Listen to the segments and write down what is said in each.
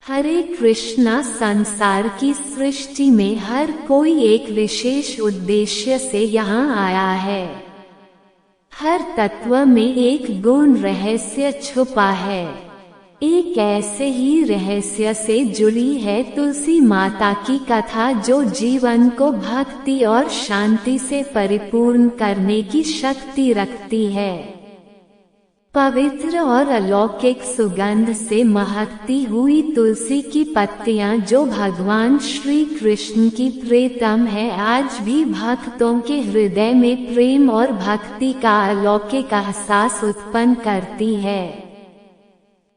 हरे कृष्णा। संसार की सृष्टि में हर कोई एक विशेष उद्देश्य से यहाँ आया है। हर तत्व में एक गुण रहस्य छुपा है। एक ऐसे ही रहस्य से जुड़ी है तुलसी माता की कथा, जो जीवन को भक्ति और शांति से परिपूर्ण करने की शक्ति रखती है। पवित्र और अलौकिक सुगंध से महकती हुई तुलसी की पत्तियां, जो भगवान श्री कृष्ण की प्रीतम है, आज भी भक्तों के हृदय में प्रेम और भक्ति का अलौकिक एहसास उत्पन्न करती है।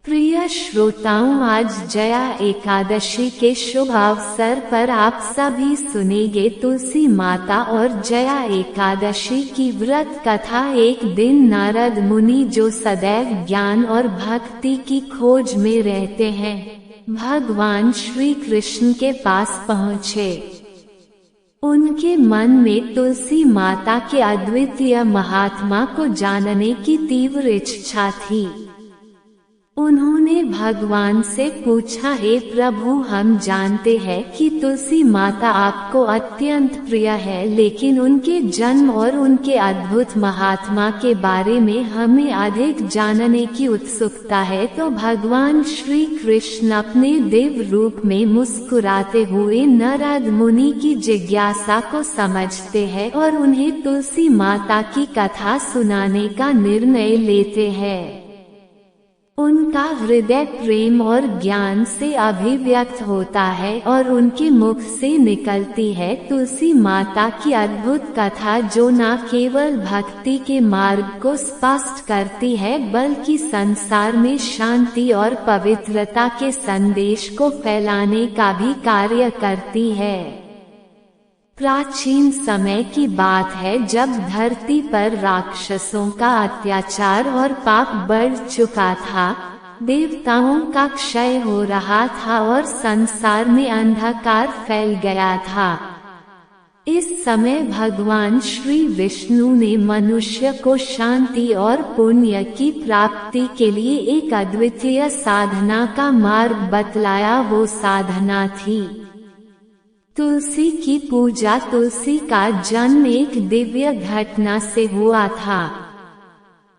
प्रिय श्रोताओं, आज जया एकादशी के शुभ अवसर पर आप सभी सुनेंगे तुलसी माता और जया एकादशी की व्रत कथा। एक दिन नारद मुनि, जो सदैव ज्ञान और भक्ति की खोज में रहते हैं, भगवान श्री कृष्ण के पास पहुँचे। उनके मन में तुलसी माता के अद्वितीय महात्मा को जानने की तीव्र इच्छा थी। उन्होंने भगवान से पूछा, हे प्रभु, हम जानते हैं कि तुलसी माता आपको अत्यंत प्रिय है, लेकिन उनके जन्म और उनके अद्भुत महात्मा के बारे में हमें अधिक जानने की उत्सुकता है। तो भगवान श्री कृष्ण अपने दिव्य रूप में मुस्कुराते हुए नारद मुनि की जिज्ञासा को समझते हैं और उन्हें तुलसी माता की कथा सुनाने का निर्णय लेते हैं। उनका हृदय प्रेम और ज्ञान से अभिव्यक्त होता है और उनके मुख से निकलती है तुलसी माता की अद्भुत कथा, जो न केवल भक्ति के मार्ग को स्पष्ट करती है, बल्कि संसार में शांति और पवित्रता के संदेश को फैलाने का भी कार्य करती है। प्राचीन समय की बात है, जब धरती पर राक्षसों का अत्याचार और पाप बढ़ चुका था, देवताओं का क्षय हो रहा था और संसार में अंधकार फैल गया था। इस समय भगवान श्री विष्णु ने मनुष्य को शांति और पुण्य की प्राप्ति के लिए एक अद्वितीय साधना का मार्ग बतलाया। वो साधना थी तुलसी की पूजा। तुलसी का जन्म एक दिव्य घटना से हुआ था।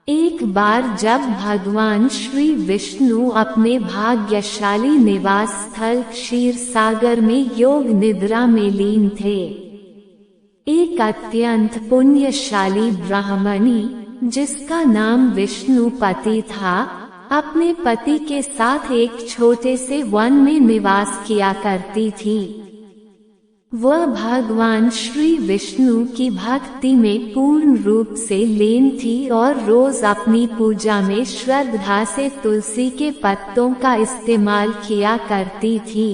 एक बार जब भगवान श्री विष्णु अपने भाग्यशाली निवास स्थल क्षीर सागर में योग निद्रा में लीन थे, एक अत्यंत पुण्यशाली ब्राह्मणी, जिसका नाम विष्णुपति था, अपने पति के साथ एक छोटे से वन में निवास किया करती थी। वह भगवान श्री विष्णु की भक्ति में पूर्ण रूप से लीन थी और रोज अपनी पूजा में श्रद्धा से तुलसी के पत्तों का इस्तेमाल किया करती थी।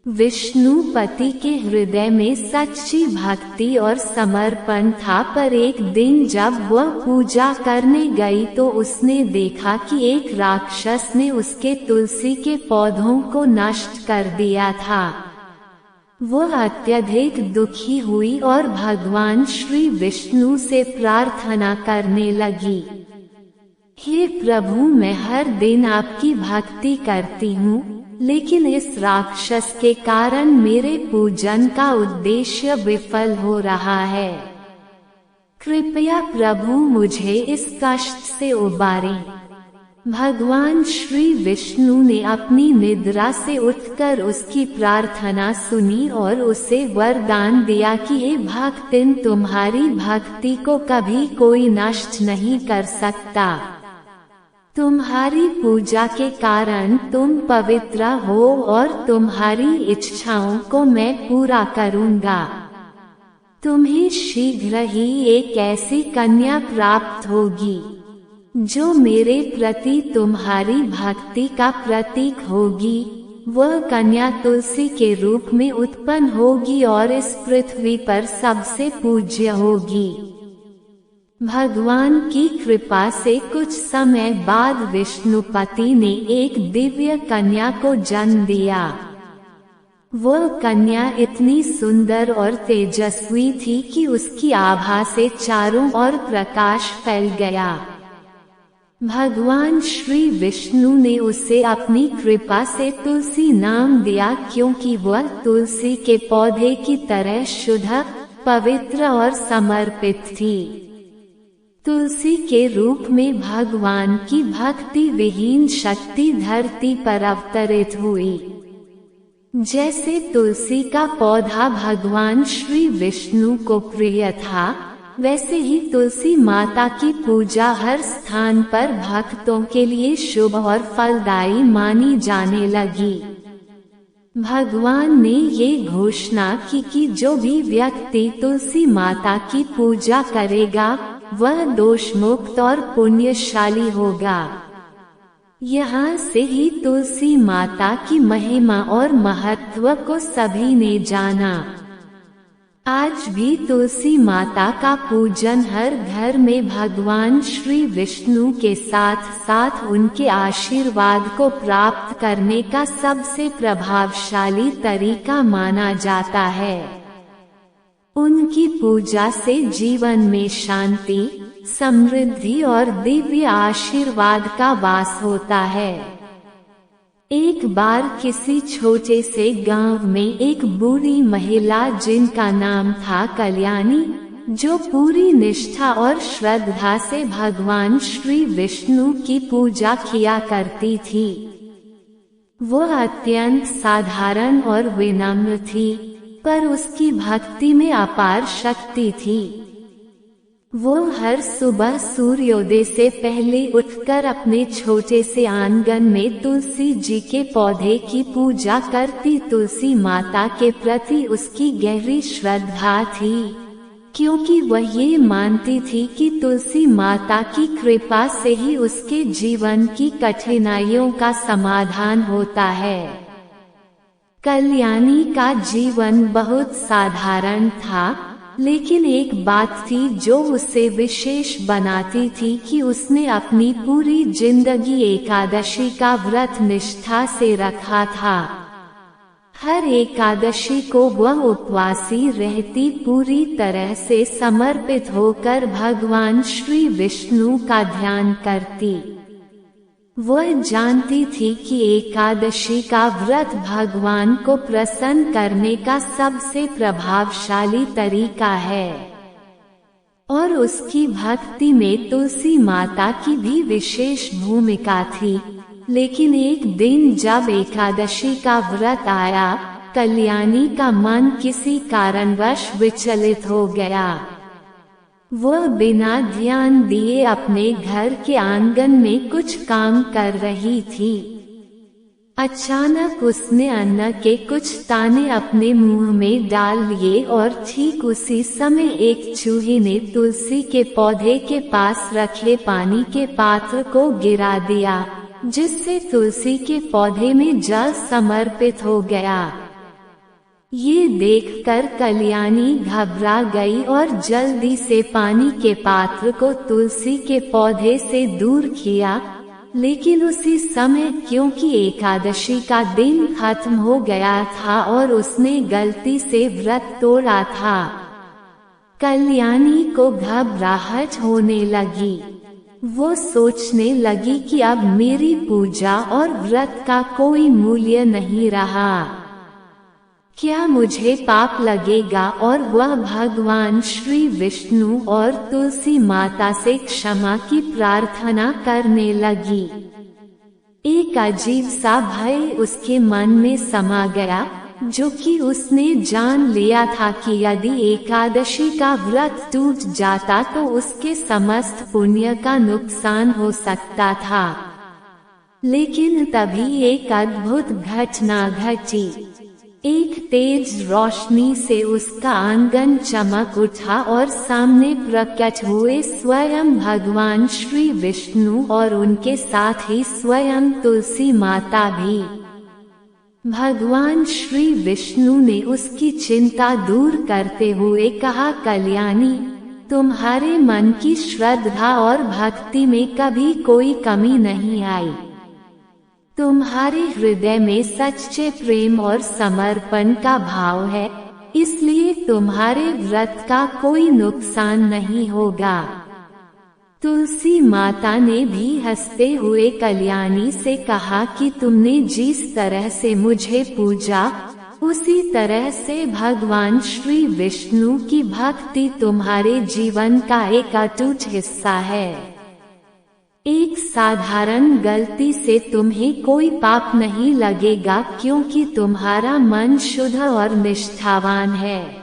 विष्णुपति के हृदय में सच्ची भक्ति और समर्पण था, पर एक दिन जब वह पूजा करने गई तो उसने देखा कि एक राक्षस ने उसके तुलसी के पौधों को नष्ट कर दिया था। वह अत्यधिक दुखी हुई और भगवान श्री विष्णु से प्रार्थना करने लगी, हे प्रभु, मैं हर दिन आपकी भक्ति करती हूँ, लेकिन इस राक्षस के कारण मेरे पूजन का उद्देश्य विफल हो रहा है। कृपया प्रभु मुझे इस कष्ट से उबारें। भगवान श्री विष्णु ने अपनी निद्रा से उठकर उसकी प्रार्थना सुनी और उसे वरदान दिया कि हे भक्तिन, तुम्हारी भक्ति को कभी कोई नष्ट नहीं कर सकता। तुम्हारी पूजा के कारण तुम पवित्र हो और तुम्हारी इच्छाओं को मैं पूरा करूँगा। तुम्हें शीघ्र ही एक ऐसी कन्या प्राप्त होगी जो मेरे प्रति तुम्हारी भक्ति का प्रतीक होगी। वह कन्या तुलसी के रूप में उत्पन्न होगी और इस पृथ्वी पर सबसे पूज्य होगी। भगवान की कृपा से कुछ समय बाद विष्णुपति ने एक दिव्य कन्या को जन्म दिया। वह कन्या इतनी सुंदर और तेजस्वी थी कि उसकी आभा से चारों ओर प्रकाश फैल गया। भगवान श्री विष्णु ने उसे अपनी कृपा से तुलसी नाम दिया, क्योंकि वह तुलसी के पौधे की तरह शुद्ध, पवित्र और समर्पित थी। तुलसी के रूप में भगवान की भक्ति विहीन शक्ति धरती पर अवतरित हुई। जैसे तुलसी का पौधा भगवान श्री विष्णु को प्रिय था, वैसे ही तुलसी माता की पूजा हर स्थान पर भक्तों के लिए शुभ और फलदायी मानी जाने लगी। भगवान ने ये घोषणा की कि जो भी व्यक्ति तुलसी माता की पूजा करेगा वह दोषमुक्त और पुण्यशाली होगा। यहाँ से ही तुलसी माता की महिमा और महत्व को सभी ने जाना। आज भी तुलसी माता का पूजन हर घर में भगवान श्री विष्णु के साथ साथ उनके आशीर्वाद को प्राप्त करने का सबसे प्रभावशाली तरीका माना जाता है। उनकी पूजा से जीवन में शांति, समृद्धि और दिव्य आशीर्वाद का वास होता है। एक बार किसी छोटे से गांव में एक बूढ़ी महिला जिनका नाम था कल्याणी, जो पूरी निष्ठा और श्रद्धा से भगवान श्री विष्णु की पूजा किया करती थी। वह अत्यंत साधारण और विनम्र थी, पर उसकी भक्ति में अपार शक्ति थी। वो हर सुबह सूर्योदय से पहले उठकर अपने छोटे से आंगन में तुलसी जी के पौधे की पूजा करती। तुलसी माता के प्रति उसकी गहरी श्रद्धा थी, क्योंकि वह ये मानती थी कि तुलसी माता की कृपा से ही उसके जीवन की कठिनाइयों का समाधान होता है। कल्याणी का जीवन बहुत साधारण था, लेकिन एक बात थी जो उसे विशेष बनाती थी कि उसने अपनी पूरी जिंदगी एकादशी का व्रत निष्ठा से रखा था। हर एकादशी को वह उपवासी रहती, पूरी तरह से समर्पित होकर भगवान श्री विष्णु का ध्यान करती। वह जानती थी कि एकादशी का व्रत भगवान को प्रसन्न करने का सबसे प्रभावशाली तरीका है, और उसकी भक्ति में तुलसी माता की भी विशेष भूमिका थी। लेकिन एक दिन जब एकादशी का व्रत आया, कल्याणी का मन किसी कारणवश विचलित हो गया। वह बिना ध्यान दिए अपने घर के आंगन में कुछ काम कर रही थी। अचानक उसने अन्न के कुछ दाने अपने मुंह में डाल लिए और ठीक उसी समय एक चूहे ने तुलसी के पौधे के पास रखे पानी के पात्र को गिरा दिया, जिससे तुलसी के पौधे में जल समर्पित हो गया। ये देखकर कल्याणी घबरा गई और जल्दी से पानी के पात्र को तुलसी के पौधे से दूर किया। लेकिन उसी समय, क्योंकि एकादशी का दिन खत्म हो गया था और उसने गलती से व्रत तोड़ा था, कल्याणी को घबराहट होने लगी। वो सोचने लगी कि अब मेरी पूजा और व्रत का कोई मूल्य नहीं रहा। क्या मुझे पाप लगेगा? और वह भगवान श्री विष्णु और तुलसी माता से क्षमा की प्रार्थना करने लगी। एक अजीब सा भय उसके मन में समा गया, जो कि उसने जान लिया था कि यदि एकादशी का व्रत टूट जाता तो उसके समस्त पुण्य का नुकसान हो सकता था। लेकिन तभी एक अद्भुत घटना घटी। एक तेज रोशनी से उसका आंगन चमक उठा और सामने प्रकट हुए स्वयं भगवान श्री विष्णु और उनके साथ ही स्वयं तुलसी माता भी। भगवान श्री विष्णु ने उसकी चिंता दूर करते हुए कहा, कल्याणी, तुम्हारे मन की श्रद्धा और भक्ति में कभी कोई कमी नहीं आई। तुम्हारे हृदय में सच्चे प्रेम और समर्पण का भाव है, इसलिए तुम्हारे व्रत का कोई नुकसान नहीं होगा। तुलसी माता ने भी हंसते हुए कल्याणी से कहा कि तुमने जिस तरह से मुझे पूजा, उसी तरह से भगवान श्री विष्णु की भक्ति तुम्हारे जीवन का एक अटूट हिस्सा है। एक साधारण गलती से तुम्हें कोई पाप नहीं लगेगा, क्योंकि तुम्हारा मन शुद्ध और निष्ठावान है।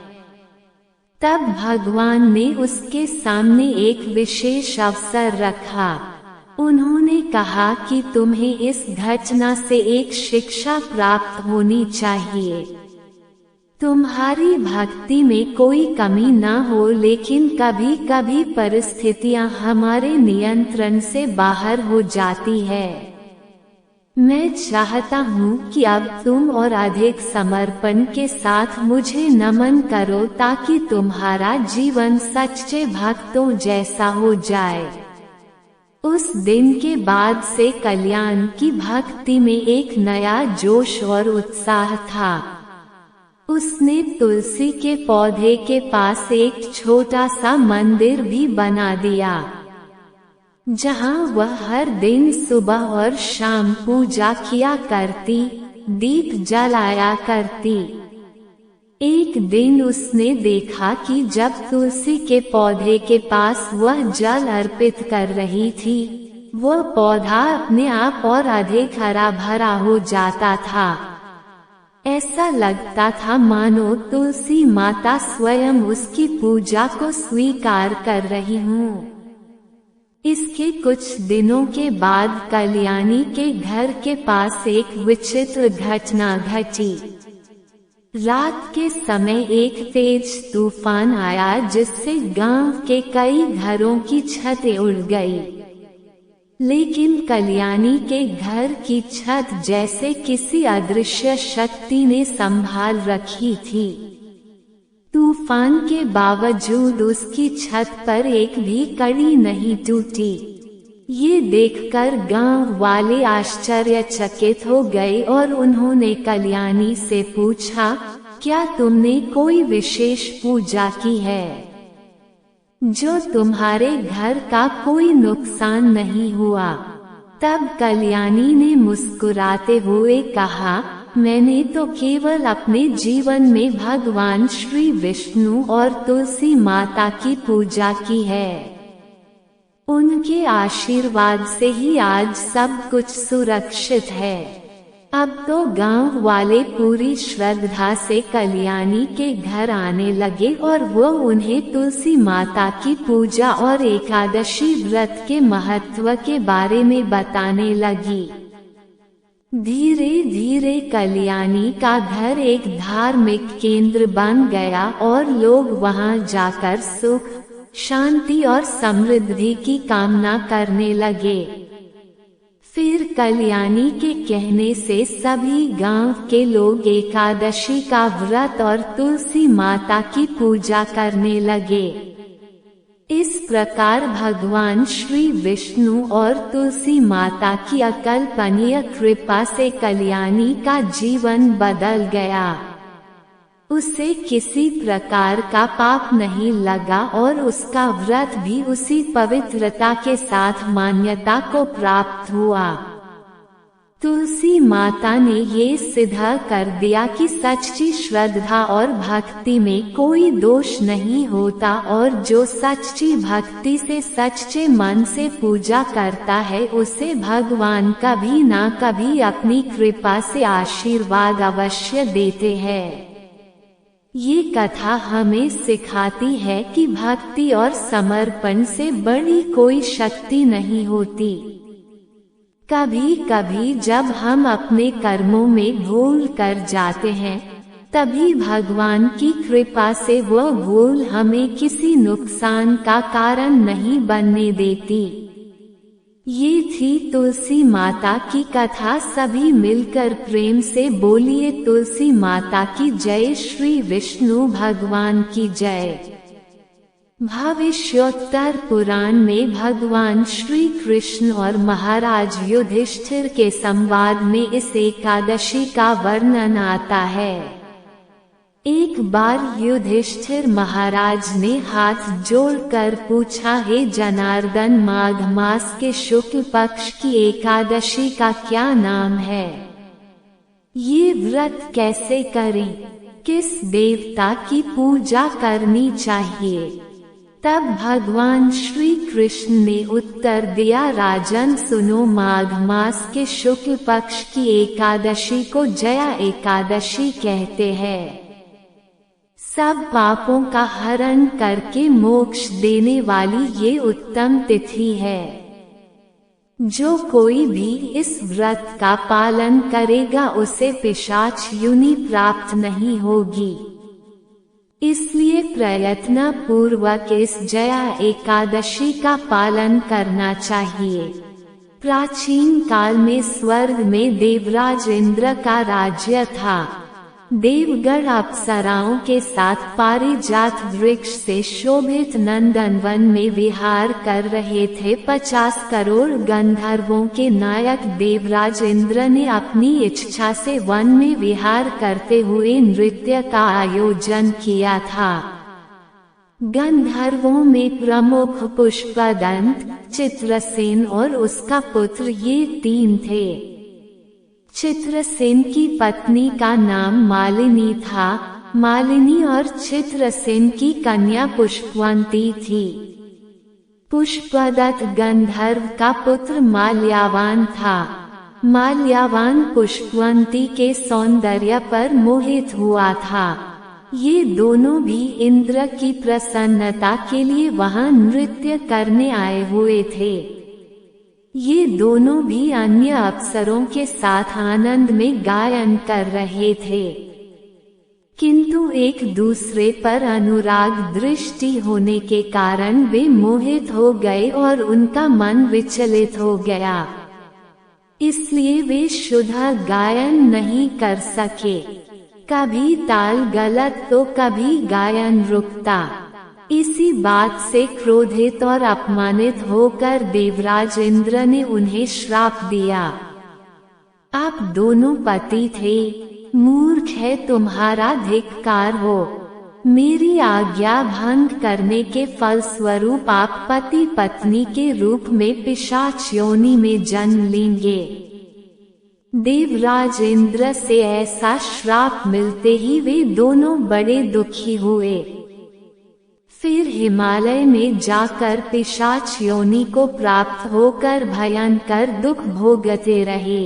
तब भगवान ने उसके सामने एक विशेष अवसर रखा। उन्होंने कहा कि तुम्हें इस घटना से एक शिक्षा प्राप्त होनी चाहिए। तुम्हारी भक्ति में कोई कमी न हो, लेकिन कभी कभी परिस्थितियां हमारे नियंत्रण से बाहर हो जाती है। मैं चाहता हूँ कि अब तुम और अधिक समर्पण के साथ मुझे नमन करो, ताकि तुम्हारा जीवन सच्चे भक्तों जैसा हो जाए। उस दिन के बाद से कल्याण की भक्ति में एक नया जोश और उत्साह था। उसने तुलसी के पौधे के पास एक छोटा सा मंदिर भी बना दिया, जहां वह हर दिन सुबह और शाम पूजा किया करती, दीप जलाया करती। एक दिन उसने देखा कि जब तुलसी के पौधे के पास वह जल अर्पित कर रही थी, वह पौधा अपने आप और अधिक हरा भरा हो जाता था। ऐसा लगता था मानो तुलसी माता स्वयं उसकी पूजा को स्वीकार कर रही हूँ। इसके कुछ दिनों के बाद कल्याणी के घर के पास एक विचित्र घटना घटी। रात के समय एक तेज तूफान आया, जिससे गांव के कई घरों की छतें उड़ गई। लेकिन कल्याणी के घर की छत जैसे किसी अदृश्य शक्ति ने संभाल रखी थी। तूफान के बावजूद उसकी छत पर एक भी कड़ी नहीं टूटी। ये देखकर गांव वाले आश्चर्यचकित हो गए और उन्होंने कल्याणी से पूछा, क्या तुमने कोई विशेष पूजा की है, जो तुम्हारे घर का कोई नुकसान नहीं हुआ? तब कल्याणी ने मुस्कुराते हुए कहा, मैंने तो केवल अपने जीवन में भगवान श्री विष्णु और तुलसी माता की पूजा की है। उनके आशीर्वाद से ही आज सब कुछ सुरक्षित है। अब तो गांव वाले पूरी श्रद्धा से कल्याणी के घर आने लगे और वो उन्हें तुलसी माता की पूजा और एकादशी व्रत के महत्व के बारे में बताने लगी। धीरे धीरे कल्याणी का घर एक धार्मिक केंद्र बन गया और लोग वहां जाकर सुख, शांति और समृद्धि की कामना करने लगे। फिर कल्याणी के कहने से सभी गांव के लोग एकादशी का व्रत और तुलसी माता की पूजा करने लगे। इस प्रकार भगवान श्री विष्णु और तुलसी माता की अकल्पनीय कृपा से कल्याणी का जीवन बदल गया। उसे किसी प्रकार का पाप नहीं लगा और उसका व्रत भी उसी पवित्रता के साथ मान्यता को प्राप्त हुआ। तुलसी माता ने ये सिद्ध कर दिया कि सच्ची श्रद्धा और भक्ति में कोई दोष नहीं होता और जो सच्ची भक्ति से सच्चे मन से पूजा करता है, उसे भगवान कभी ना कभी अपनी कृपा से आशीर्वाद अवश्य देते हैं। ये कथा हमें सिखाती है कि भक्ति और समर्पण से बड़ी कोई शक्ति नहीं होती। कभी कभी जब हम अपने कर्मों में भूल कर जाते हैं, तभी भगवान की कृपा से वो भूल हमें किसी नुकसान का कारण नहीं बनने देती। ये थी तुलसी माता की कथा। सभी मिलकर प्रेम से बोलिए तुलसी माता की जय, श्री विष्णु भगवान की जय। भविष्योत्तर पुराण में भगवान श्री कृष्ण और महाराज युधिष्ठिर के संवाद में इस एकादशी का वर्णन आता है। एक बार युधिष्ठिर महाराज ने हाथ जोड़कर पूछा, हे जनार्दन, माघ मास के शुक्ल पक्ष की एकादशी का क्या नाम है? ये व्रत कैसे करें? किस देवता की पूजा करनी चाहिए? तब भगवान श्री कृष्ण ने उत्तर दिया, राजन सुनो, माघ मास के शुक्ल पक्ष की एकादशी को जया एकादशी कहते हैं। सब पापों का हरण करके मोक्ष देने वाली ये उत्तम तिथि है। जो कोई भी इस व्रत का पालन करेगा उसे पिशाच योनि प्राप्त नहीं होगी। इसलिए प्रयत्न पूर्वक इस जया एकादशी का पालन करना चाहिए। प्राचीन काल में स्वर्ग में देवराज इंद्र का राज्य था। देवगण अप्सराओं के साथ पारिजात वृक्ष से शोभित नंदनवन में विहार कर रहे थे। 50 करोड़ गंधर्वों के नायक देवराज इंद्र ने अपनी इच्छा से वन में विहार करते हुए नृत्य का आयोजन किया था। गंधर्वों में प्रमुख पुष्पदंत, चित्रसेन और उसका पुत्र ये 3 थे। चित्रसेन की पत्नी का नाम मालिनी था। मालिनी और चित्रसेन की कन्या पुष्पवंती थी। पुष्पदत्त गंधर्व का पुत्र माल्यावान था। माल्यावान पुष्पवंती के सौंदर्य पर मोहित हुआ था। ये दोनों भी इंद्र की प्रसन्नता के लिए वहां नृत्य करने आए हुए थे। ये दोनों भी अन्य अप्सरों के साथ आनंद में गायन कर रहे थे, किंतु एक दूसरे पर अनुराग दृष्टि होने के कारण वे मोहित हो गए और उनका मन विचलित हो गया। इसलिए वे शुद्ध गायन नहीं कर सके। कभी ताल गलत तो कभी गायन रुकता। इसी बात से क्रोधित और अपमानित होकर देवराज इंद्र ने उन्हें श्राप दिया। आप दोनों पति थे, मूर्ख है तुम्हारा धिक्कार हो। मेरी आज्ञा भंग करने के फलस्वरूप आप पति पत्नी के रूप में पिशाच योनि में जन्म लेंगे। देवराज इंद्र से ऐसा श्राप मिलते ही वे दोनों बड़े दुखी हुए। फिर हिमालय में जाकर पिशाच योनि को प्राप्त होकर भयंकर दुख भोगते रहे।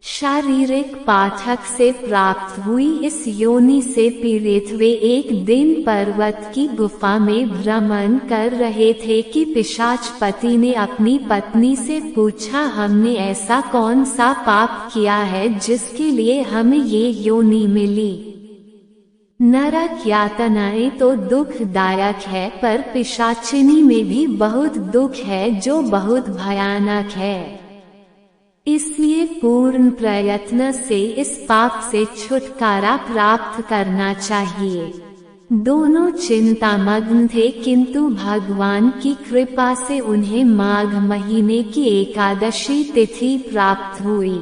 शारीरिक पाठक से प्राप्त हुई इस योनि से पीड़ित वे एक दिन पर्वत की गुफा में भ्रमण कर रहे थे कि पिशाच पति ने अपनी पत्नी से पूछा, हमने ऐसा कौन सा पाप किया है जिसके लिए हमें ये योनि मिली? नरक यातनाएं तो दुखदायक है, पर पिशाचिनी में भी बहुत दुख है जो बहुत भयानक है। इसलिए पूर्ण प्रयत्न से इस पाप से छुटकारा प्राप्त करना चाहिए। दोनों चिंतामग्न थे, किंतु भगवान की कृपा से उन्हें माघ महीने की एकादशी तिथि प्राप्त हुई।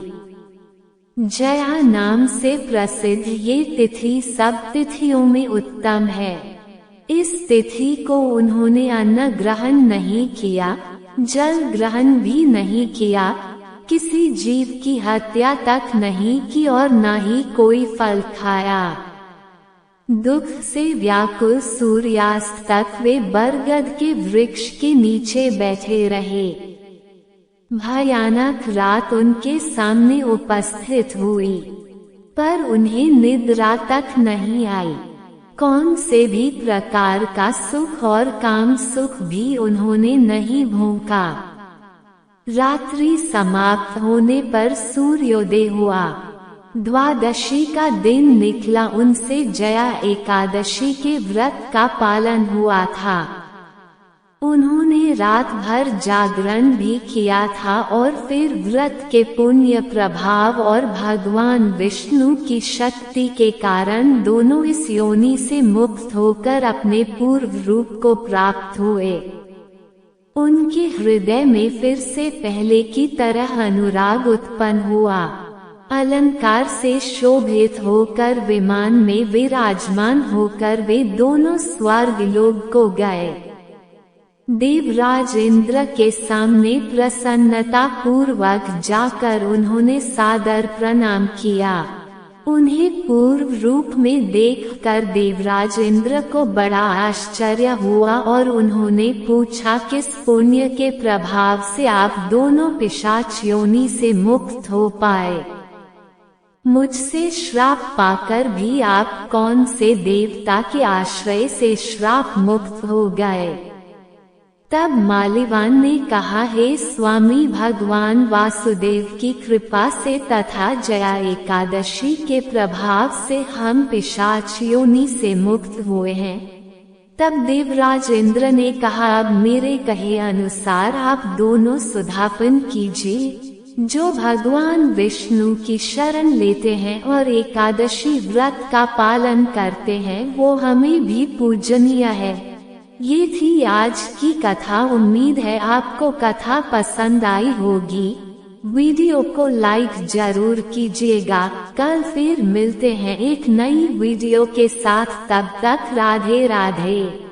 जया नाम से प्रसिद्ध ये तिथि सब तिथियों में उत्तम है। इस तिथि को उन्होंने अन्न ग्रहण नहीं किया, जल ग्रहण भी नहीं किया, किसी जीव की हत्या तक नहीं की और न ही कोई फल खाया। दुख से व्याकुल सूर्यास्त तक वे बरगद के वृक्ष के नीचे बैठे रहे। भयानक रात उनके सामने उपस्थित हुई, पर उन्हें निद्रा तक नहीं आई। कौन से भी प्रकार का सुख और काम सुख भी उन्होंने नहीं भोंका। रात्रि समाप्त होने पर सूर्योदय हुआ। द्वादशी का दिन निकला, उनसे जया एकादशी के व्रत का पालन हुआ था। उन्होंने रात भर जागरण भी किया था और फिर व्रत के पुण्य प्रभाव और भगवान विष्णु की शक्ति के कारण दोनों इस योनि से मुक्त होकर अपने पूर्व रूप को प्राप्त हुए। उनके हृदय में फिर से पहले की तरह अनुराग उत्पन्न हुआ। अलंकार से शोभित होकर विमान में विराजमान होकर वे दोनों स्वर्ग लोक को गए। देवराज इंद्र के सामने प्रसन्नता पूर्वक जाकर उन्होंने सादर प्रणाम किया। उन्हें पूर्व रूप में देखकर देवराज इंद्र को बड़ा आश्चर्य हुआ और उन्होंने पूछा, किस पुण्य के प्रभाव से आप दोनों पिशाच योनि से मुक्त हो पाए? मुझसे श्राप पाकर भी आप कौन से देवता के आश्रय से श्राप मुक्त हो गए? तब माल्यवान ने कहा, हे स्वामी, भगवान वासुदेव की कृपा से तथा जया एकादशी के प्रभाव से हम पिशाच योनि से मुक्त हुए हैं। तब देवराज इंद्र ने कहा, अब मेरे कहे अनुसार आप दोनों सुधापन कीजिए। जो भगवान विष्णु की शरण लेते हैं और एकादशी व्रत का पालन करते हैं वो हमें भी पूजनीय है। ये थी आज की कथा। उम्मीद है आपको कथा पसंद आई होगी। वीडियो को लाइक जरूर कीजिएगा। कल फिर मिलते हैं एक नई वीडियो के साथ। तब तक राधे राधे।